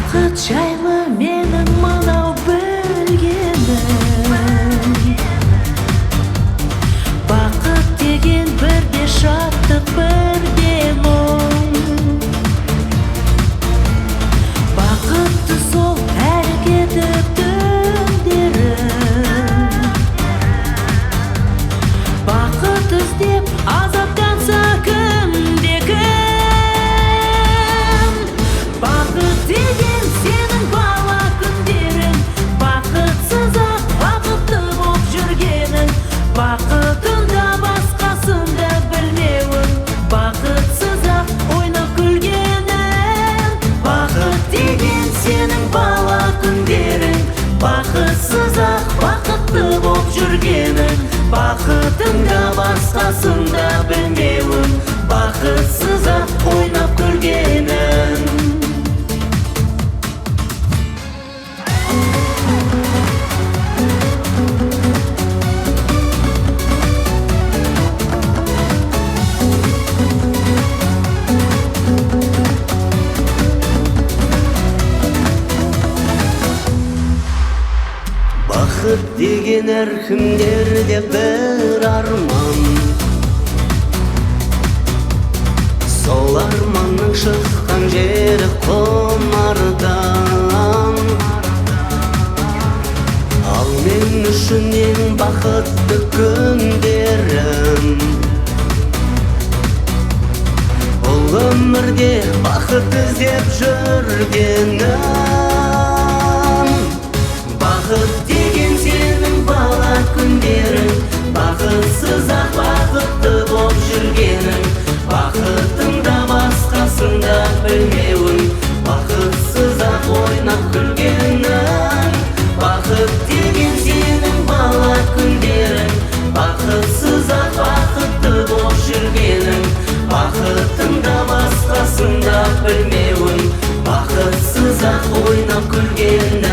бақыт жайлы менің мынау білгенім. Бақыт деген бірде шаттық, бірде мұң. Бақытты сол әрекеті түндерім. Бақыт іздеп азаптанса кімде-кім. Бақыт деген сенің бала күндерің, бақытсыз-ақ бақытты боп жүргенің, бақытында басқасында білмеуің, бақытсыз-ақ ойнап күлгенің. Бақыт деген сенің бала күндерің, бақытсыз-ақ бақытты боп жүргенің, бақытында басқасында білмеуің, бақытсыз-ақ ойнап күлгенің. Бақыт деген әркімдерде бір арман, сол арманның шыққан жері құмардан. Ал мен үшін ең бақытты күндерім, бұл өмірде бақыт іздеп жүргенім. Бақыт деген сенің бала күндерің, бақытсыз-ақ бақытты боп жүргенің, бақытында басқасында білмеуің, бақытсыз-ақ ойнап күлгенің. Бақыт деген сенің бала күндерің, бақытсыз-ақ бақытты боп жүргенің, бақытында басқасында білмеуің, бақытсыз-ақ ойнап күлгенің.